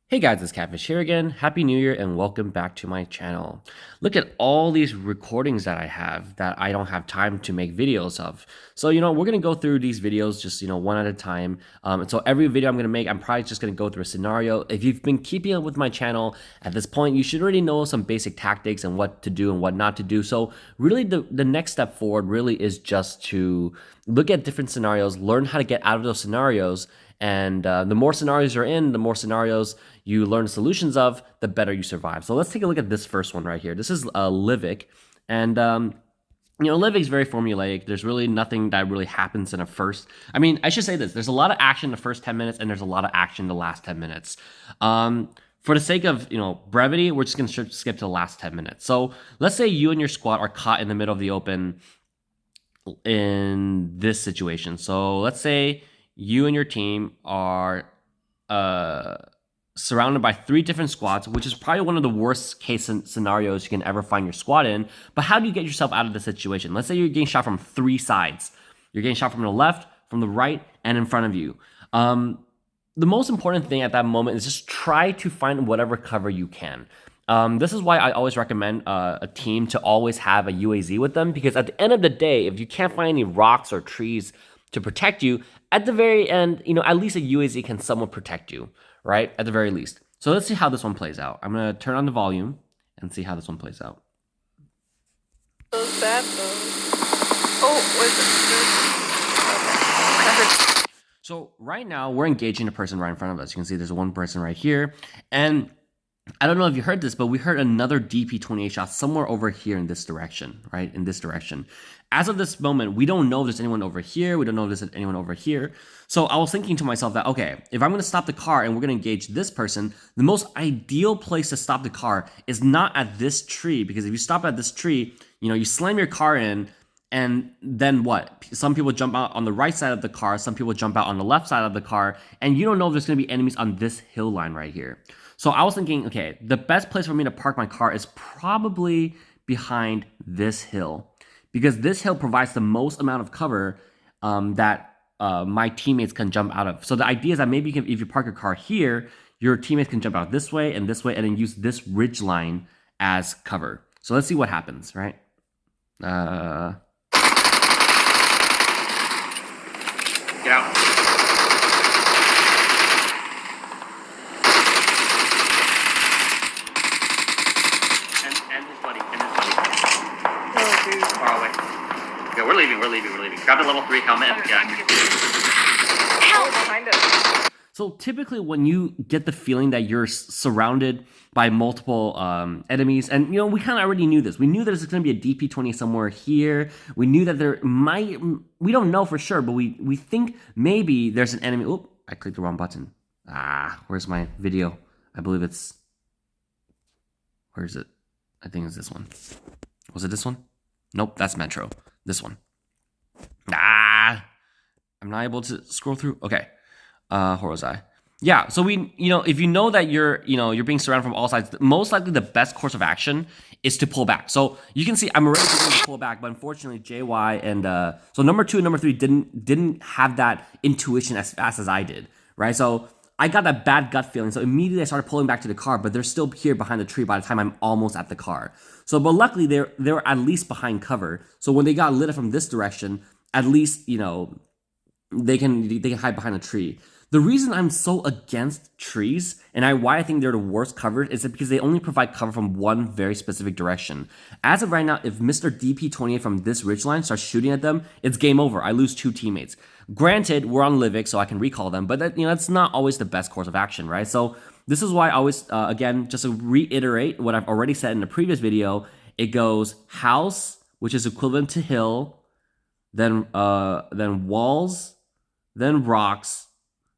Hey guys, it's Catfish here again. Happy New Year and welcome back to my channel. Look at all these recordings that I have that I don't have time to make videos of. So, we're going to go through these videos just, one at a time. And so every video I'm going to make, I'm probably just going to go through a scenario. If you've been keeping up with my channel at this point, you should already know some basic tactics and what to do and what not to do. So really the next step forward really is just to look at different scenarios, learn how to get out of those scenarios. And the more scenarios you're in, the more scenarios you learn solutions of, the better you survive. So let's take a look at this first one right here. This is Livic. And, Livic is very formulaic. There's really nothing that really happens in a first. I mean, I should say this. There's a lot of action in the first 10 minutes, and there's a lot of action in the last 10 minutes. For the sake of, brevity, we're just going to skip to the last 10 minutes. So let's say you and your squad are caught in the middle of the open in this situation. So let's say you and your team are surrounded by 3 different squads, which is probably one of the worst case scenarios you can ever find your squad in. But how do you get yourself out of the situation? Let's say you're getting shot from 3 sides. You're getting shot from the left, from the right, and in front of you. The most important thing at that moment is just try to find whatever cover you can. This is why I always recommend a team to always have a UAZ with them, because at the end of the day, if you can't find any rocks or trees to protect you, at the very end, at least a UAZ can somewhat protect you, right? At the very least. So let's see how this one plays out. I'm going to turn on the volume and see how this one plays out. So sad though. Oh, was it? So right now, we're engaging a person right in front of us. You can see there's one person right here. And I don't know if you heard this, but we heard another DP-28 shot somewhere over here in this direction, right? In this direction. As of this moment, we don't know if there's anyone over here. We don't know if there's anyone over here. So I was thinking to myself that, okay, if I'm going to stop the car and we're going to engage this person, the most ideal place to stop the car is not at this tree, because if you stop at this tree, you slam your car in, and then what? Some people jump out on the right side of the car, some people jump out on the left side of the car, and you don't know if there's going to be enemies on this hill line right here. So I was thinking, okay, the best place for me to park my car is probably behind this hill, because this hill provides the most amount of cover that my teammates can jump out of. So the idea is that maybe if you park your car here, your teammates can jump out this way, and then use this ridge line as cover. So let's see what happens, right? Get out. We're leaving. Grab the level 3 helmet and get Help behind us. So typically when you get the feeling that you're surrounded by multiple enemies, and we kind of already knew this. We knew there's going to be a DP-20 somewhere here. We knew that there might, we don't know for sure, but we think maybe there's an enemy. Oh, I clicked the wrong button. Where's my video? I believe it's, where is it? I think it's this one. Was it this one? Nope, that's Metro. This one. I'm not able to scroll through. Okay. Where was I? Yeah, so if you know that you're being surrounded from all sides, most likely the best course of action is to pull back. So you can see I'm already beginning to pull back, but unfortunately JY and so number 2 and number 3 didn't have that intuition as fast as I did, right? So I got that bad gut feeling, so immediately I started pulling back to the car, but they're still here behind the tree by the time I'm almost at the car. So, but luckily they're at least behind cover. So when they got lit up from this direction, at least they can hide behind a tree. The reason I'm so against trees and why I think they're the worst covered is that because they only provide cover from one very specific direction. As of right now, if Mr. DP-28 from this ridgeline starts shooting at them, it's game over. I lose 2 teammates. Granted, we're on Livic, so I can recall them, but that's not always the best course of action, right? So this is why I always, again, just to reiterate what I've already said in the previous video, it goes house, which is equivalent to hill, then walls, then rocks,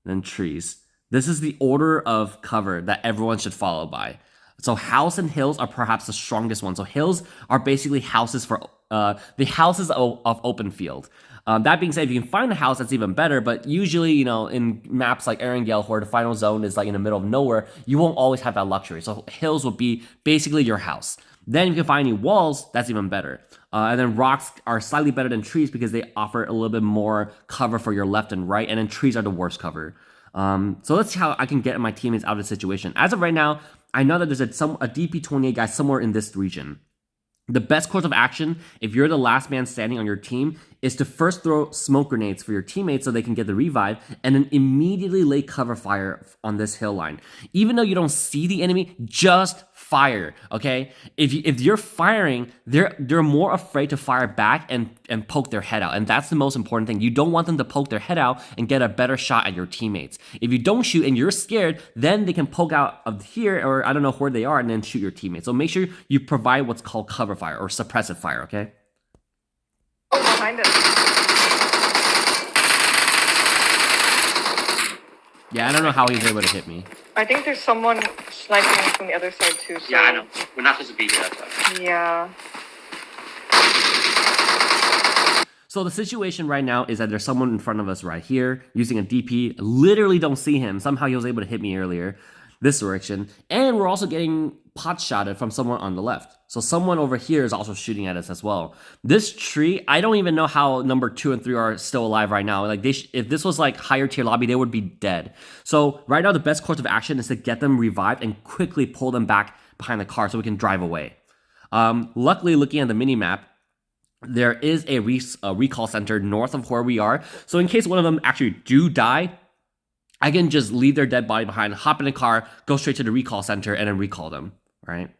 then trees. This is the order of cover that everyone should follow by. So house and hills are perhaps the strongest ones. So hills are basically houses for the houses of open field. That being said, if you can find a house, that's even better. But usually, in maps like Erangel, where the final zone is like in the middle of nowhere, you won't always have that luxury. So hills will be basically your house. Then if you can find any walls, that's even better. And then rocks are slightly better than trees because they offer a little bit more cover for your left and right. And then trees are the worst cover. So let's see how I can get my teammates out of the situation. As of right now, I know that there's a DP28 guy somewhere in this region. The best course of action, if you're the last man standing on your team, is to first throw smoke grenades for your teammates so they can get the revive, and then immediately lay cover fire on this hill line. Even though you don't see the enemy, just fire, okay? If you're firing, they're more afraid to fire back and poke their head out, and that's the most important thing. You don't want them to poke their head out and get a better shot at your teammates. If you don't shoot and you're scared, then they can poke out of here, or I don't know where they are, and then shoot your teammates. So make sure you provide what's called cover fire or suppressive fire, okay? Oh, behind us. Yeah, I don't know how he was able to hit me. I think there's someone sniping from the other side too. So... Yeah, I know. We're not supposed to be here, that's why. Yeah. So the situation right now is that there's someone in front of us right here using a DP. Literally don't see him. Somehow he was able to hit me earlier this direction. And we're also getting pot shotted from someone on the left. So someone over here is also shooting at us as well. This tree, I don't even know how number 2 and 3 are still alive right now. Like if this was like higher tier lobby, they would be dead. So right now the best course of action is to get them revived and quickly pull them back behind the car so we can drive away. Luckily, looking at the mini map, there is a recall center north of where we are. So in case one of them actually do die, I can just leave their dead body behind, hop in a car, go straight to the recall center, and then recall them, right?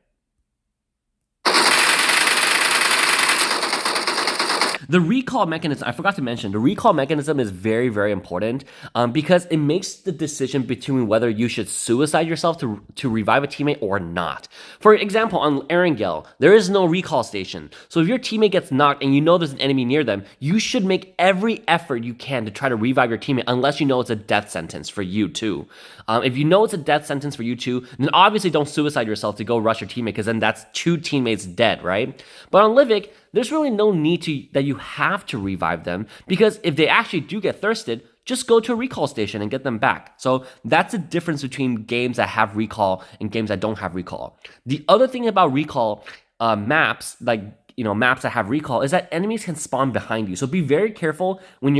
The recall mechanism, I forgot to mention, the recall mechanism is very, very important because it makes the decision between whether you should suicide yourself to revive a teammate or not. For example, on Erangel, there is no recall station. So if your teammate gets knocked and you know there's an enemy near them, you should make every effort you can to try to revive your teammate unless you know it's a death sentence for you too. If you know it's a death sentence for you too, then obviously don't suicide yourself to go rush your teammate because then that's 2 teammates dead, right? But on Livik, there's really no need that you have to revive them because if they actually do get thirsted, just go to a recall station and get them back. So that's the difference between games that have recall and games that don't have recall. The other thing about recall maps, like maps that have recall, is that enemies can spawn behind you. So be very careful when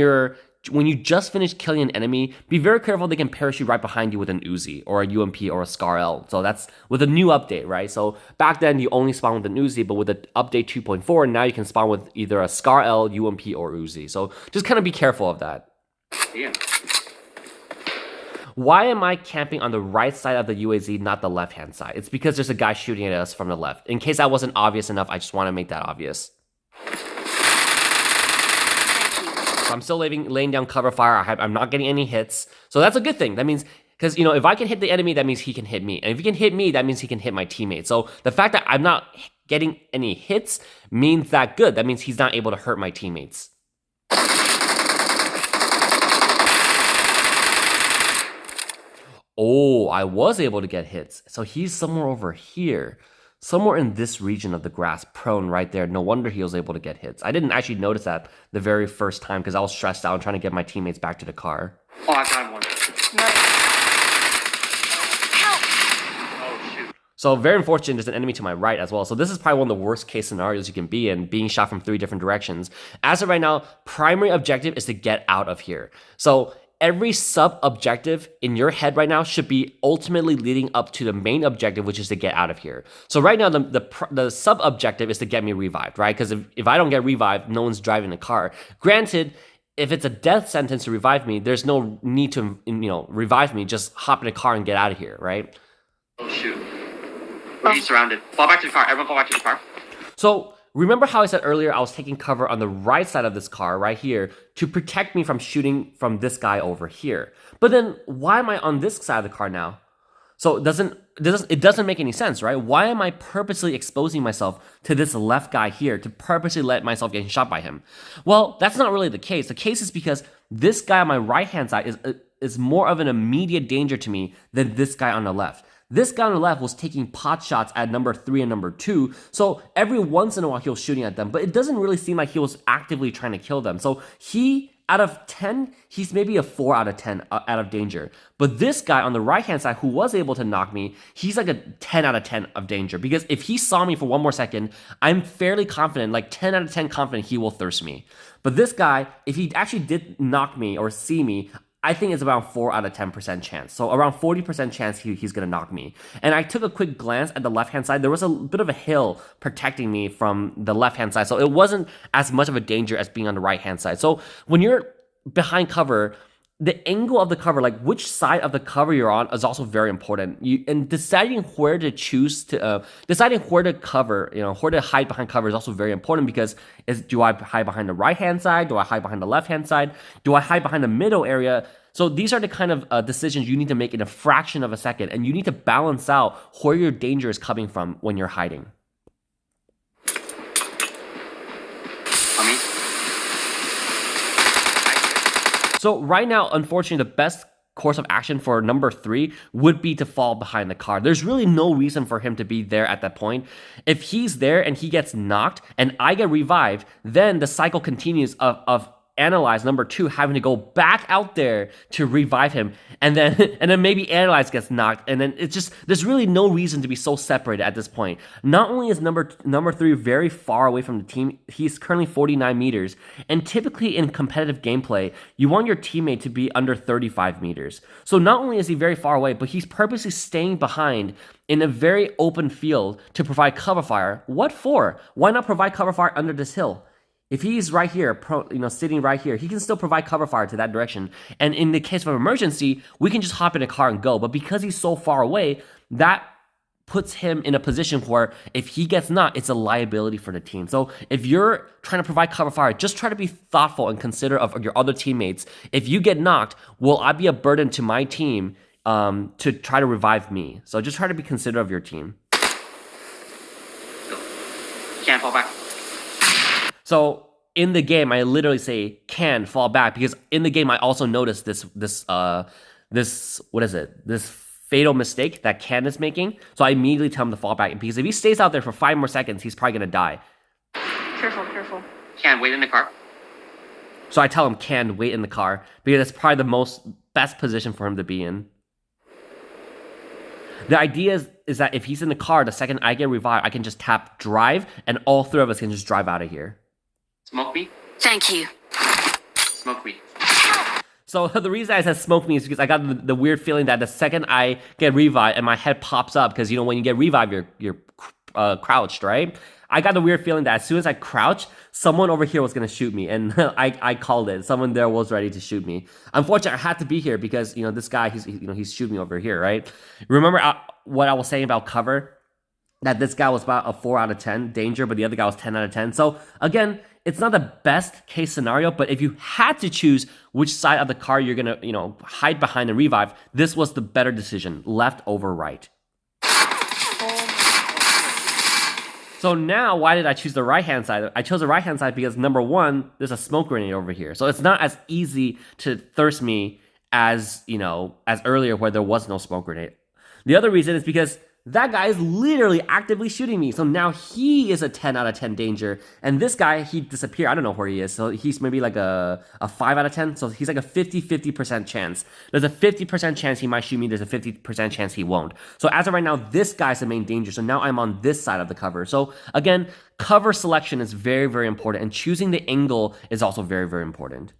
you just finish killing an enemy, be very careful they can parachute right behind you with an Uzi or a UMP or a Scar-L. So that's with a new update, right? So back then you only spawned with an Uzi, but with the update 2.4, now you can spawn with either a Scar-L, UMP, or Uzi. So just kind of be careful of that. Yeah. Why am I camping on the right side of the UAZ, not the left-hand side? It's because there's a guy shooting at us from the left. In case that wasn't obvious enough, I just want to make that obvious. So I'm still laying down cover fire. I'm not getting any hits. So that's a good thing. That means, because, if I can hit the enemy, that means he can hit me. And if he can hit me, that means he can hit my teammate. So the fact that I'm not getting any hits means that good. That means he's not able to hurt my teammates. Oh, I was able to get hits. So he's somewhere over here. Somewhere in this region of the grass, prone right there. No wonder he was able to get hits. I didn't actually notice that the very first time because I was stressed out and trying to get my teammates back to the car. Oh, I got one. Nice. Help! Oh, shoot. So very unfortunate, there's an enemy to my right as well. So this is probably one of the worst case scenarios you can be in, being shot from 3 different directions. As of right now, primary objective is to get out of here. So every sub-objective in your head right now should be ultimately leading up to the main objective, which is to get out of here. So right now, the sub-objective is to get me revived, right? Because if I don't get revived, no one's driving the car. Granted, if it's a death sentence to revive me, there's no need to, revive me. Just hop in a car and get out of here, right? Oh, shoot. We're being surrounded. Fall back to the car. Everyone fall back to the car. So remember how I said earlier I was taking cover on the right side of this car right here to protect me from shooting from this guy over here. But then why am I on this side of the car now? So it doesn't make any sense, right? Why am I purposely exposing myself to this left guy here to purposely let myself get shot by him? Well, that's not really the case. The case is because this guy on my right-hand side is more of an immediate danger to me than this guy on the left. This guy on the left was taking pot shots at number 3 and number 2, so every once in a while he was shooting at them, but it doesn't really seem like he was actively trying to kill them. So out of 10, he's maybe a 4 out of 10 out of danger. But this guy on the right-hand side who was able to knock me, he's like a 10 out of 10 of danger. Because if he saw me for one more second, I'm fairly confident, like 10 out of 10 confident he will thirst me. But this guy, if he actually did knock me or see me, I think it's around 4 out of 10% chance. So around 40% chance he's going to knock me. And I took a quick glance at the left-hand side. There was a bit of a hill protecting me from the left-hand side. So it wasn't as much of a danger as being on the right-hand side. So when you're behind cover, the angle of the cover, like which side of the cover you're on, is also very important. And deciding where to choose to, deciding where to cover, where to hide behind cover is also very important because do I hide behind the right hand side? Do I hide behind the left hand side? Do I hide behind the middle area? So these are the kind of decisions you need to make in a fraction of a second, and you need to balance out where your danger is coming from when you're hiding. So right now, unfortunately, the best course of action for number 3 would be to fall behind the car. There's really no reason for him to be there at that point. If he's there and he gets knocked and I get revived, then the cycle continues of Analyze number 2 having to go back out there to revive him, and then maybe Analyze gets knocked, and then it's just there's really no reason to be so separated at this point. Not only is number 3 very far away from the team, he's currently 49 meters, and typically in competitive gameplay, you want your teammate to be under 35 meters. So not only is he very far away, but he's purposely staying behind in a very open field to provide cover fire. What for? Why not provide cover fire under this hill? If he's right here, sitting right here, he can still provide cover fire to that direction. And in the case of emergency, we can just hop in a car and go. But because he's so far away, that puts him in a position where if he gets knocked, it's a liability for the team. So if you're trying to provide cover fire, just try to be thoughtful and considerate of your other teammates. If you get knocked, will I be a burden to my team to try to revive me? So just try to be considerate of your team. Can't fall back. So in the game, I literally say can fall back because in the game I also noticed this fatal mistake that Can is making. So I immediately tell him to fall back because if he stays out there for 5 more seconds, he's probably gonna die. Careful. Can wait in the car. So I tell him Can wait in the car because it's probably the best position for him to be in. The idea is that if he's in the car, the second I get revived, I can just tap drive and all 3 of us can just drive out of here. Smoke me. Thank you. Smoke me. So the reason I said smoke me is because I got the weird feeling that the second I get revived and my head pops up, because when you get revived, you're crouched, right? I got the weird feeling that as soon as I crouched, someone over here was gonna shoot me, and I called it. Someone there was ready to shoot me. Unfortunately, I had to be here because this guy he's shooting me over here, right? Remember what I was saying about cover? That this guy was about a 4 out of 10 danger, but the other guy was 10 out of 10. So again, it's not the best case scenario, but if you had to choose which side of the car you're gonna, hide behind and revive, this was the better decision, left over right. So now, why did I choose the right-hand side? I chose the right-hand side because number 1, there's a smoke grenade over here. So it's not as easy to thirst me as earlier where there was no smoke grenade. The other reason is because that guy is literally actively shooting me. So now he is a 10 out of 10 danger. And this guy, he disappeared. I don't know where he is. So he's maybe like a 5 out of 10. So he's like a 50% chance. There's a 50% chance he might shoot me. There's a 50% chance he won't. So as of right now, this guy's the main danger. So now I'm on this side of the cover. So again, cover selection is very, very important. And choosing the angle is also very, very important.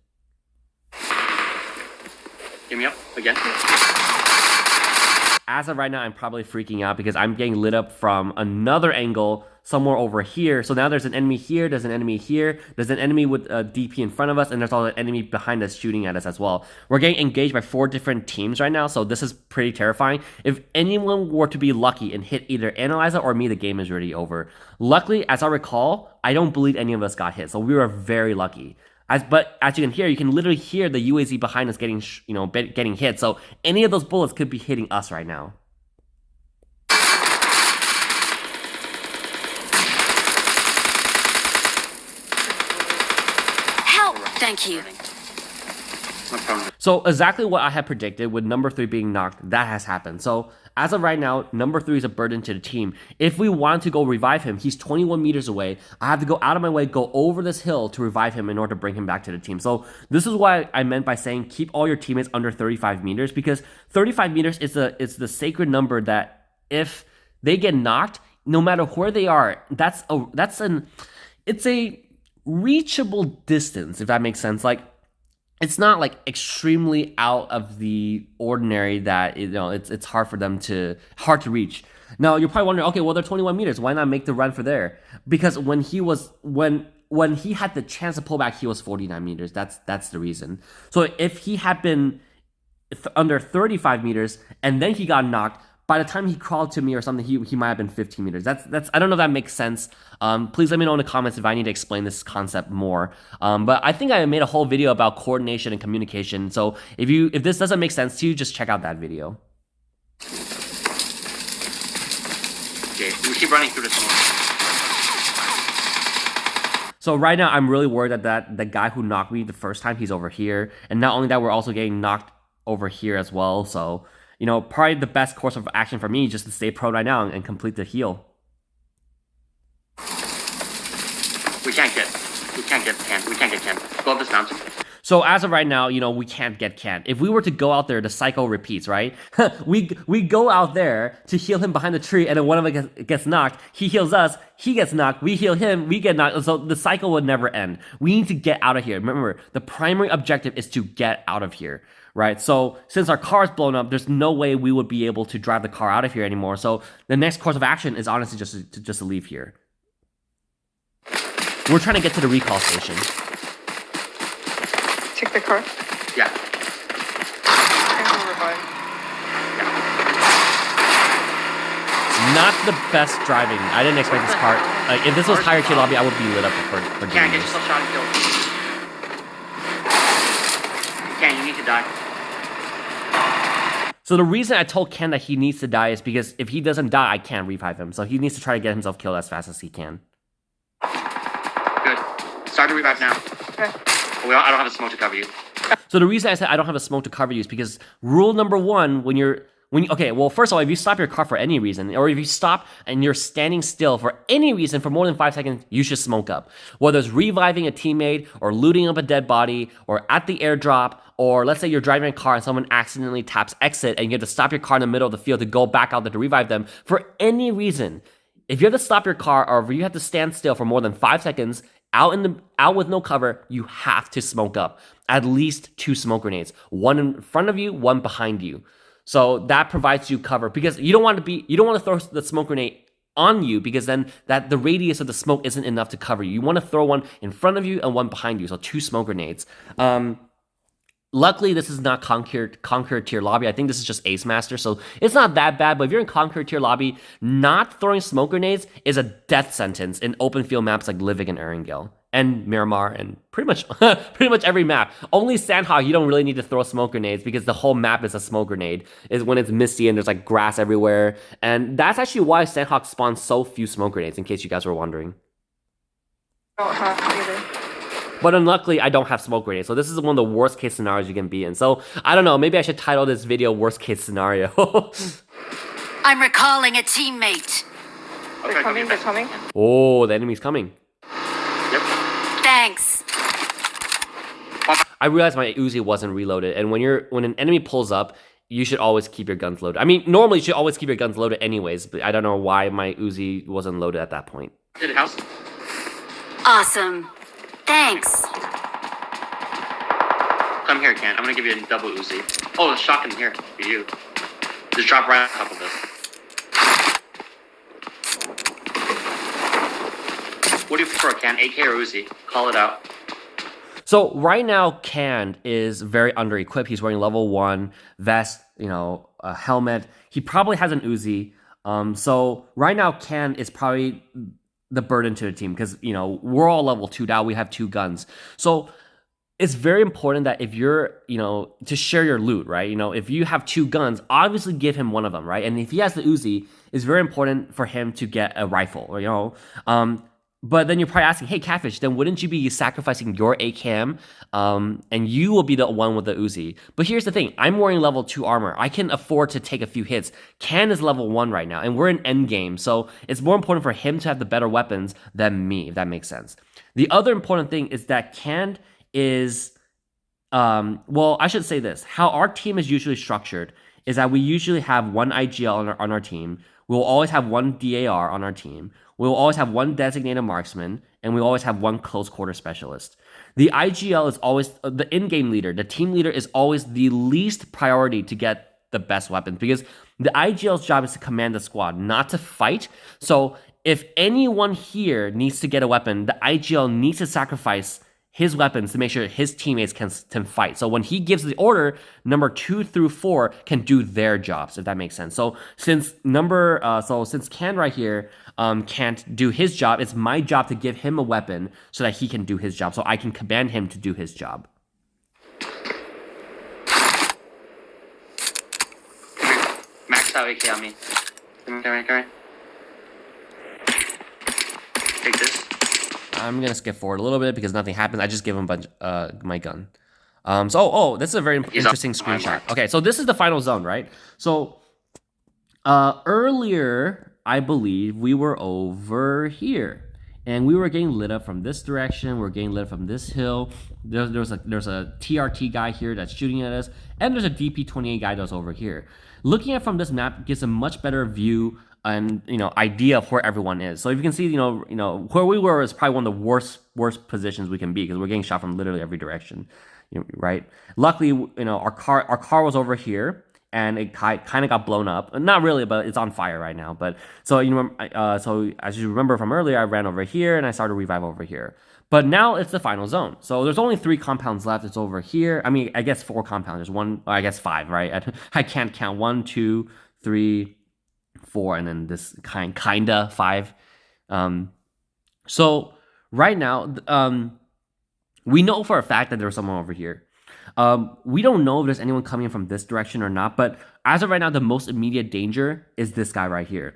Get me up again. As of right now, I'm probably freaking out because I'm getting lit up from another angle somewhere over here. So now there's an enemy here, there's an enemy here, there's an enemy with a DP in front of us, and there's also an enemy behind us shooting at us as well. We're getting engaged by 4 different teams right now, so this is pretty terrifying. If anyone were to be lucky and hit either Analyzer or me, the game is already over. Luckily, as I recall, I don't believe any of us got hit, so we were very lucky. But as you can literally hear the UAZ behind us getting hit. So any of those bullets could be hitting us right now. Help! Thank you. No problem. So exactly what I had predicted with number 3 being knocked, that has happened. So as of right now, number 3 is a burden to the team. If we want to go revive him, he's 21 meters away. I have to go out of my way, go over this hill to revive him in order to bring him back to the team. So this is what I meant by saying keep all your teammates under 35 meters, because 35 meters is the sacred number that if they get knocked, no matter where they are, it's a reachable distance, if that makes sense. Like, it's not like extremely out of the ordinary that it's hard for them to hard to reach. Now you're probably wondering, okay, well they're 21 meters. Why not make the run for there? Because when he had the chance to pull back, he was 49 meters. That's the reason. So if he had been under 35 meters and then he got knocked, by the time he crawled to me or something, he might have been 15 meters. That's I don't know if that makes sense. Please let me know in the comments if I need to explain this concept more. But I think I made a whole video about coordination and communication. So if this doesn't make sense to you, just check out that video. Okay, we keep running through this one. So right now, I'm really worried that the guy who knocked me the first time, he's over here. And not only that, we're also getting knocked over here as well. So, probably the best course of action for me is just to stay prone right now and complete the heal. We can't get Ken. Go up this mountain. So as of right now, we can't get Ken. If we were to go out there, the cycle repeats, right? we go out there to heal him behind the tree, and then one of us gets knocked. He heals us. He gets knocked. We heal him. We get knocked. So the cycle would never end. We need to get out of here. Remember, the primary objective is to get out of here, right? So since our car is blown up, there's no way we would be able to drive the car out of here anymore. So the next course of action is honestly just to leave here. We're trying to get to the recall station. Check the car. Yeah. And we'll revive. Not the best driving. I didn't expect this car. Like, if this was higher tier lobby, I would be lit up for Ken, doing get this. yourself shot and killed. Ken, you need to die. So the reason I told Ken that he needs to die is because if he doesn't die, I can't revive him. So he needs to try to get himself killed as fast as he can. Good. Start to revive now. Okay. I don't have a smoke to cover you. So the reason I said I don't have a smoke to cover you is because rule number one, okay, well, first of all, if you stop your car for any reason, or if you stop and you're standing still for any reason for more than 5 seconds, you should smoke up. Whether it's reviving a teammate, or looting up a dead body, or at the airdrop, or let's say you're driving a car and someone accidentally taps exit and you have to stop your car in the middle of the field to go back out there to revive them, for any reason, if you have to stop your car or if you have to stand still for more than 5 seconds, out with no cover, you have to smoke up. At least 2 smoke grenades. One in front of you, one behind you. So that provides you cover because you don't want to throw the smoke grenade on you because then the radius of the smoke isn't enough to cover you. You want to throw one in front of you and one behind you. So 2 smoke grenades. Luckily, this is not Conqueror tier lobby. I think this is just Ace Master, so it's not that bad. But if you're in Conqueror tier lobby, not throwing smoke grenades is a death sentence in open field maps like Livik and Erangel and Miramar and pretty much every map. Only Sandhawk, you don't really need to throw smoke grenades because the whole map is a smoke grenade. Is when it's misty and there's like grass everywhere, and that's actually why Sandhawk spawns so few smoke grenades. In case you guys were wondering. I don't have either. But unluckily, I don't have smoke grenades, so this is one of the worst case scenarios you can be in. So, I don't know, maybe I should title this video worst case scenario. I'm recalling a teammate. They're coming. Oh, the enemy's coming. Yep. Thanks. I realized my Uzi wasn't reloaded, and when an enemy pulls up, you should always keep your guns loaded. I mean, normally you should always keep your guns loaded anyways, but I don't know why my Uzi wasn't loaded at that point. Did it house? Awesome. Thanks. Come here, Ken. I'm gonna give you a double Uzi. Oh, there's a shotgun here for you. Just drop right on top of this. What do you prefer, Ken? AK or Uzi? Call it out. So right now, Canned is very under-equipped. He's wearing level 1 vest, a helmet. He probably has an Uzi. So right now, Canned is probably the burden to the team because, we're all level 2 now. We have 2 guns. So it's very important that if you're, to share your loot, right? If you have 2 guns, obviously give him one of them, right? And if he has the Uzi, it's very important for him to get a rifle, But then you're probably asking, hey, Catfish, then wouldn't you be sacrificing your ACAM and you will be the one with the Uzi? But here's the thing. I'm wearing level 2 armor. I can afford to take a few hits. Can is level 1 right now, and we're in endgame. So it's more important for him to have the better weapons than me, if that makes sense. The other important thing is that Canned is, I should say this. How our team is usually structured is that we usually have 1 IGL on our team. We'll always have 1 DAR on our team. We'll always have 1 designated marksman, and we always have 1 close quarter specialist. The IGL is always the in-game leader. The team leader is always the least priority to get the best weapons because the IGL's job is to command the squad, not to fight. So if anyone here needs to get a weapon, the IGL needs to sacrifice his weapons to make sure his teammates can fight. So when he gives the order, number 2 through 4 can do their jobs, if that makes sense. So since since Can right here can't do his job, it's my job to give him a weapon so that he can do his job. So I can command him to do his job. Max out AK on me. Come here. Take this. I'm gonna skip forward a little bit because nothing happens. I just give him my gun. This is a very interesting screenshot. Okay, so this is the final zone, right? So earlier, I believe we were over here, and we were getting lit up from this direction. We're getting lit up from this hill. There's a TRT guy here that's shooting at us, and there's a DP-28 guy that's over here. Looking at from this map gives a much better view and idea of where everyone is. So if you can see, where we were is probably one of the worst positions we can be because we're getting shot from literally every direction, right? Luckily, our car was over here and it kind of got blown up. Not really, but it's on fire right now. But so so as you remember from earlier, I ran over here and I started revive over here. But now it's the final zone. So there's only 3 compounds left. It's over here. I mean, I guess 4 compounds. There's one, I guess 5, right? I can't count 1, 2, 3, 4, and then this kinda 5. So right now, we know for a fact that there's someone over here. We don't know if there's anyone coming from this direction or not, but as of right now, the most immediate danger is this guy right here.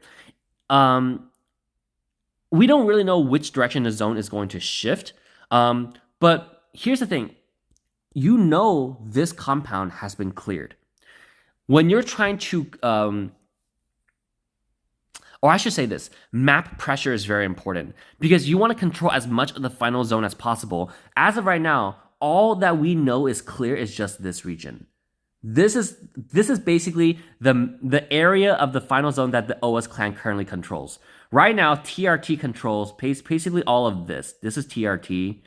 We don't really know which direction the zone is going to shift, but here's the thing. This compound has been cleared. When you're trying to... or I should say this, map pressure is very important because you want to control as much of the final zone as possible. As of right now, all that we know is clear is just this region. This is basically the area of the final zone that the OS clan currently controls. Right now, TRT controls basically all of this. This is TRT,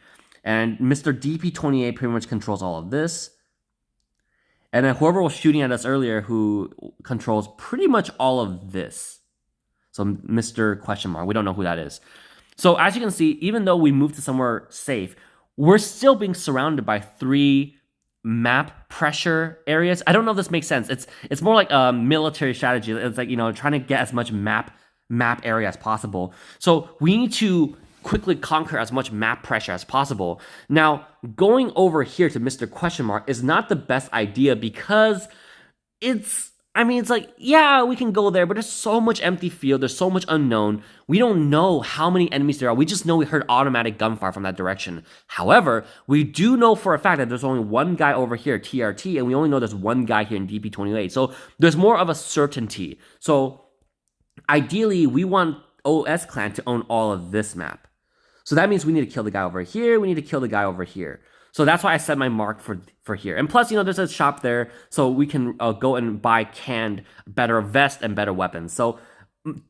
and Mr. DP-28 pretty much controls all of this. And then whoever was shooting at us earlier who controls pretty much all of this. So Mr. Question Mark, we don't know who that is. So as you can see, even though we moved to somewhere safe, we're still being surrounded by 3 map pressure areas. I don't know if this makes sense. It's more like a military strategy. It's like, trying to get as much map area as possible. So we need to quickly conquer as much map pressure as possible. Now, going over here to Mr. Question Mark is not the best idea because it's like, yeah, we can go there, but there's so much empty field. There's so much unknown. We don't know how many enemies there are. We just know we heard automatic gunfire from that direction. However, we do know for a fact that there's only one guy over here, TRT, and we only know there's one guy here in DP-28. So there's more of a certainty. So ideally, we want OS Clan to own all of this map. So that means we need to kill the guy over here. We need to kill the guy over here. So that's why I set my mark for here. And plus, there's a shop there, so we can go and buy canned better vest and better weapons. So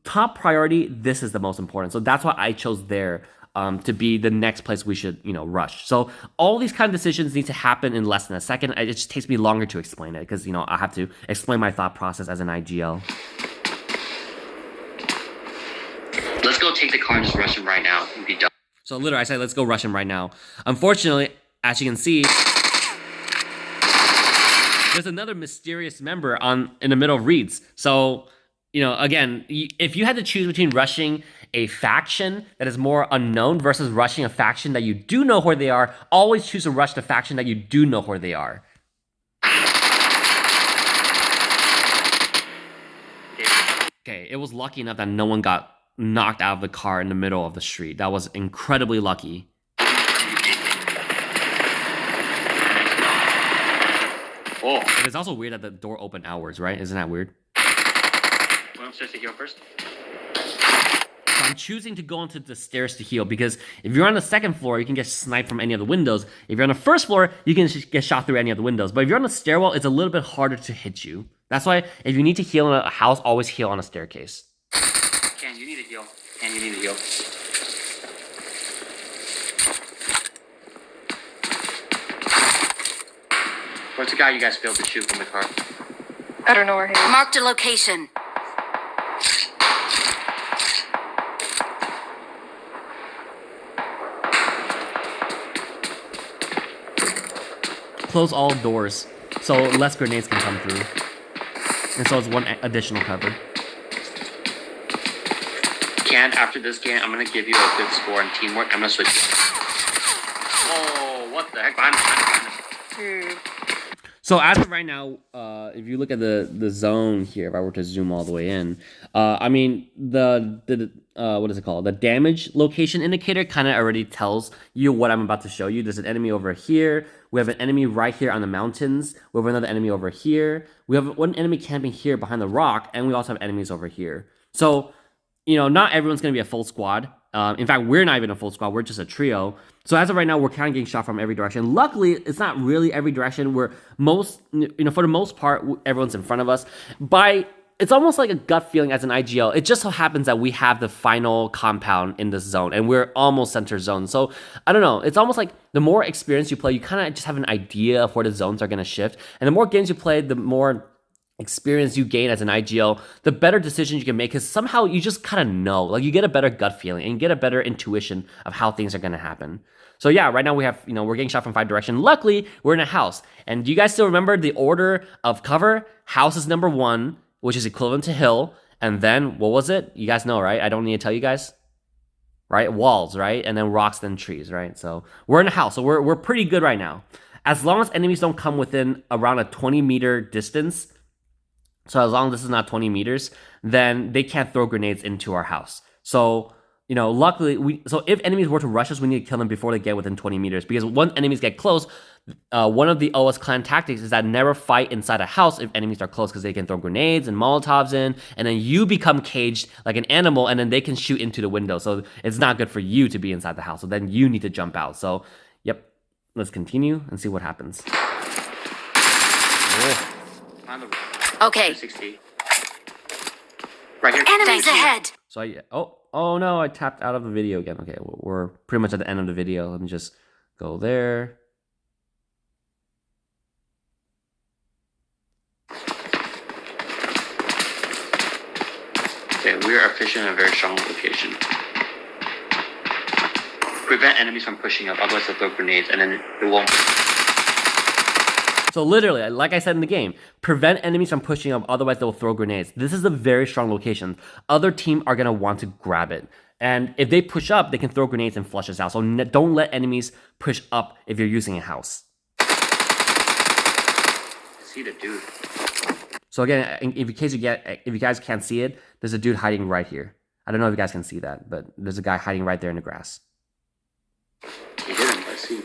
top priority, this is the most important. So that's why I chose there to be the next place we should, rush. So all these kind of decisions need to happen in less than a second. It just takes me longer to explain it because, I have to explain my thought process as an IGL. Let's go take the car and just rush him right now and be done. So literally, I said, let's go rush him right now. Unfortunately, as you can see, there's another mysterious member in the middle of reeds. So, again, if you had to choose between rushing a faction that is more unknown versus rushing a faction that you do know where they are, always choose to rush the faction that you do know where they are. Okay, it was lucky enough that no one got knocked out of the car in the middle of the street. That was incredibly lucky. Oh. It's also weird that the door opened outwards, right? Isn't that weird? Well, I'm supposed to heal first. So I'm choosing to go onto the stairs to heal because if you're on the second floor, you can get sniped from any of the windows. If you're on the first floor, you can get shot through any of the windows. But if you're on the stairwell, it's a little bit harder to hit you. That's why if you need to heal in a house, always heal on a staircase. Ken, you need to heal. Ken, you need to heal. Where's the guy you guys failed to shoot from the car? I don't know where he is. Marked a location. Close all doors so less grenades can come through. And so it's one additional cover. Can after this game, I'm gonna give you a good score on teamwork. I'm gonna switch. Oh, what the heck? Behind us. Dude. So as of right now, if you look at the zone here, if I were to zoom all the way in, I mean the what is it called? The damage location indicator kind of already tells you what I'm about to show you. There's an enemy over here. We have an enemy right here on the mountains. We have another enemy over here. We have one enemy camping here behind the rock, and we also have enemies over here. So, not everyone's gonna be a full squad. In fact, we're not even a full squad. We're just a trio. So as of right now, we're kind of getting shot from every direction. Luckily, it's not really every direction. We're for the most part, everyone's in front of us. It's almost like a gut feeling as an IGL. It just so happens that we have the final compound in this zone, and we're almost center zone. So I don't know. It's almost like the more experience you play, you kind of just have an idea of where the zones are going to shift. And the more games you play, the more experience you gain as an IGL, the better decisions you can make, because somehow you just kind of know, like you get a better gut feeling and you get a better intuition of how things are going to happen. So yeah, right now we have, we're getting shot from 5 directions. Luckily, we're in a house. And do you guys still remember the order of cover? House is number 1, which is equivalent to hill. And then, what was it? You guys know, right? I don't need to tell you guys. Right? Walls, right? And then rocks, then trees, right? So we're in a house. So we're pretty good right now. As long as enemies don't come within around a 20-meter distance, so as long as this is not 20 meters, then they can't throw grenades into our house. So, luckily, so if enemies were to rush us, we need to kill them before they get within 20 meters. Because once enemies get close, one of the OS clan tactics is that never fight inside a house if enemies are close, because they can throw grenades and Molotovs in, and then you become caged like an animal, and then they can shoot into the window. So it's not good for you to be inside the house. So then you need to jump out. So, yep, let's continue and see what happens. Oh. Okay. 260. Right here. Enemies ahead. So oh no, I tapped out of the video again. Okay, we're pretty much at the end of the video. Let me just go there. Okay, we are efficient in a very strong location. Prevent enemies from pushing up, otherwise they'll throw grenades, and then it won't. So literally, like I said in the game, prevent enemies from pushing up, otherwise they'll throw grenades. This is a very strong location. Other team are going to want to grab it. And if they push up, they can throw grenades and flush us out. So don't let enemies push up if you're using a house. See the dude. So again, if you guys can't see it, there's a dude hiding right here. I don't know if you guys can see that, but there's a guy hiding right there in the grass. He didn't, I see.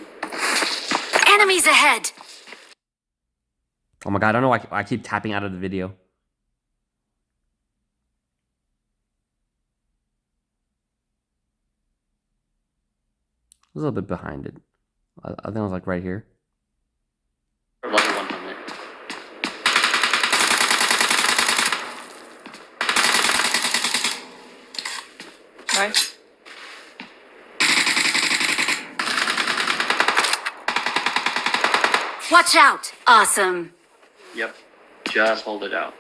Enemies ahead. Oh my god, I don't know why I keep tapping out of the video. A little bit behind it. I think I was like right here. Level 100. Nice. Watch out. Awesome. Yep. Just hold it out.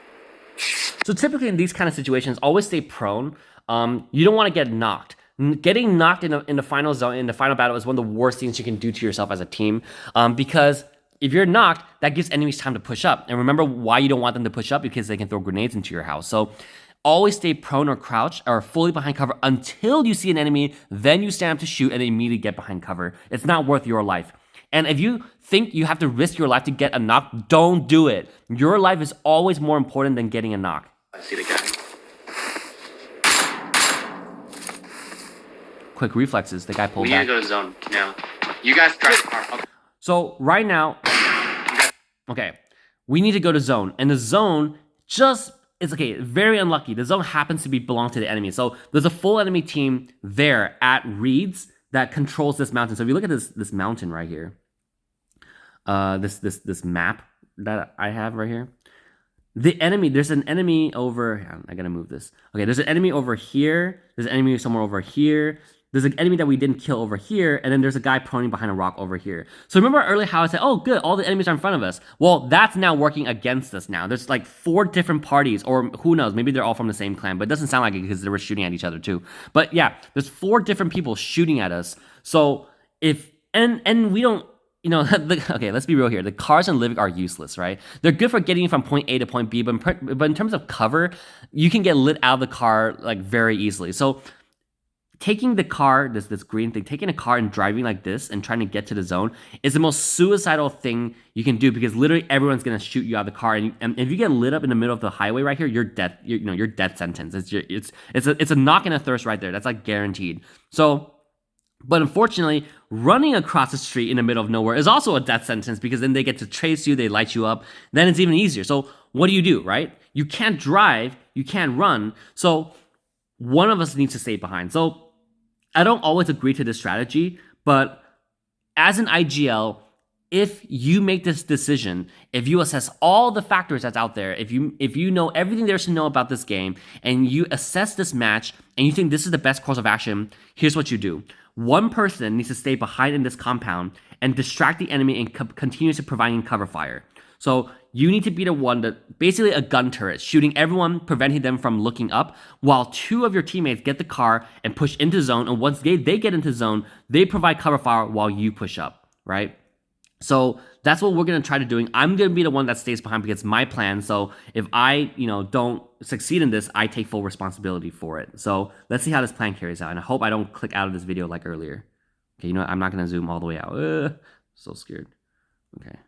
So typically in these kind of situations, always stay prone. You don't want to get knocked. Getting knocked in the final zone, in the final battle, is one of the worst things you can do to yourself as a team. Because if you're knocked, that gives enemies time to push up. And remember why you don't want them to push up? Because they can throw grenades into your house. So always stay prone or crouched or fully behind cover until you see an enemy. Then you stand up to shoot and then immediately get behind cover. It's not worth your life. And if you think you have to risk your life to get a knock, don't do it. Your life is always more important than getting a knock. I see the guy. Quick reflexes, the guy pulled We need back. to go to zone now. You guys drive the car. Okay. So right now, okay, we need to go to zone. And the zone it's okay, very unlucky. The zone happens to belong to the enemy. So there's a full enemy team there at Reeds that controls this mountain. So if you look at this mountain right here, this map that I have right here, there's an enemy over. I gotta move this. Okay, there's an enemy over here. There's an enemy somewhere over here. there's an enemy that we didn't kill over here, and then there's a guy proning behind a rock over here. So remember earlier how I said, oh, good, all the enemies are in front of us. Well, that's now working against us now. There's like 4 different parties, or who knows, maybe they're all from the same clan, but it doesn't sound like it because they were shooting at each other too. But yeah, there's 4 different people shooting at us. So and we don't, okay, let's be real here. The cars in Livik are useless, right? They're good for getting from point A to point B, but in terms of cover, you can get lit out of the car like very easily. So taking the car, this green thing, taking a car and driving like this and trying to get to the zone is the most suicidal thing you can do because literally everyone's gonna shoot you out of the car, and if you get lit up in the middle of the highway right here, you're dead. You're death sentence. It's a knock and a thirst right there. That's like guaranteed. So. But unfortunately, running across the street in the middle of nowhere is also a death sentence because then they get to chase you, they light you up, then it's even easier. So what do, right? You can't drive, you can't run, so one of us needs to stay behind. So I don't always agree to this strategy, but as an IGL, if you make this decision, if you assess all the factors that's out there, if you know everything there is to know about this game, and you assess this match, and you think this is the best course of action, here's what you do. One person needs to stay behind in this compound and distract the enemy and continuously providing cover fire. So you need to be the one that, basically a gun turret, shooting everyone, preventing them from looking up, while 2 of your teammates get the car and push into zone, and once they get into zone, they provide cover fire while you push up, right? So that's what we're going to try to doing. I'm going to be the one that stays behind because it's my plan. So if I, don't succeed in this, I take full responsibility for it. So let's see how this plan carries out. And I hope I don't click out of this video like earlier. Okay, I'm not going to zoom all the way out. So scared. Okay.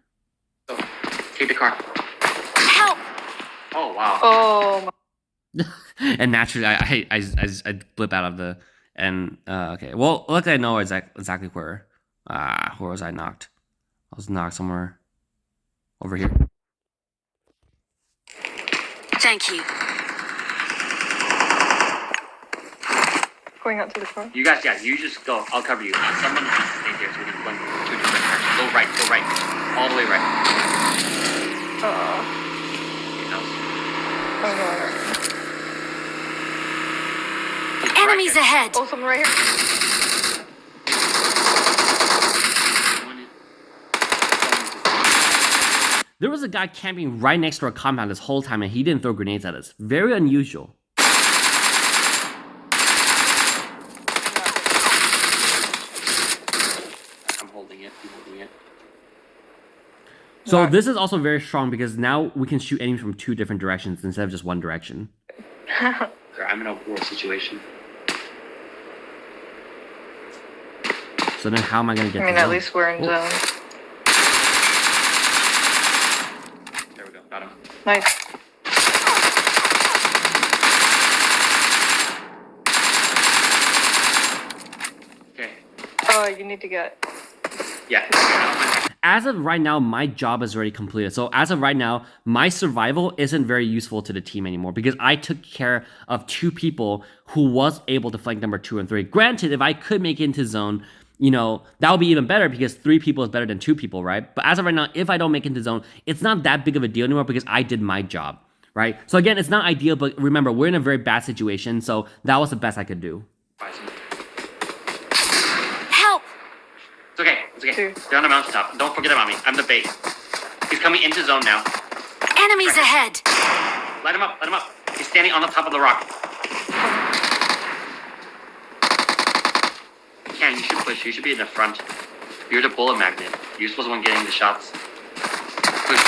Oh, take the car. Help! Oh, wow. Oh my. And naturally, I blip out of the, and, okay. Well, luckily I know exactly where was I knocked. I was knocked somewhere over here. Thank you. Going out to the car. You guys, yeah, you just go. I'll cover you. Someone has to stay here so we can run 2 different directions. Go right. All the way right. Okay, now. Oh no. Enemies ahead. Oh, someone right here. There was a guy camping right next to our compound this whole time, and he didn't throw grenades at us. Very unusual. I'm holding it. So this is also very strong because now we can shoot enemies from 2 different directions instead of just one direction. I'm in a war situation. So then how am I going to get I mean, to at zone? least we're in zone. There we go. Got him. Nice. Okay. Oh, you need to get. Yeah. As of right now, my job is already completed. So as of right now, my survival isn't very useful to the team anymore because I took care of 2 people who was able to flank number 2 and 3. Granted, if I could make it into zone, that would be even better because 3 people is better than 2 people, right? But as of right now, if I don't make it into zone, it's not that big of a deal anymore because I did my job, right? So again, it's not ideal, but remember, we're in a very bad situation, so that was the best I could do. Help! It's okay. They're on the mountaintop. Don't forget about me. I'm the bait. He's coming into zone now. Enemies ahead. Light him up. He's standing on the top of the rock. You should push. You should be in the front. You're the bullet magnet. You're supposed to be the one getting the shots. Push.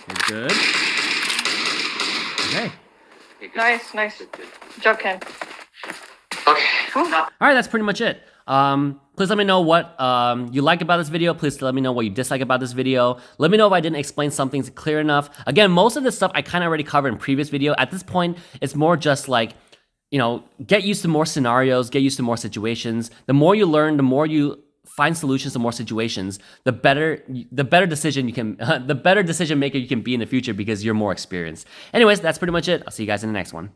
You're good. Okay. Okay, good. Nice. Good. Good job, Ken. Okay. All right, that's pretty much it. Please let me know what you like about this video. Please let me know what you dislike about this video. Let me know if I didn't explain something clear enough. Again, most of this stuff I kind of already covered in previous video. At this point, it's more just like, get used to more scenarios, get used to more situations. The more you learn, the more you find solutions to more situations, the better decision you can, the better decision maker you can be in the future because you're more experienced. Anyways, that's pretty much it. I'll see you guys in the next one.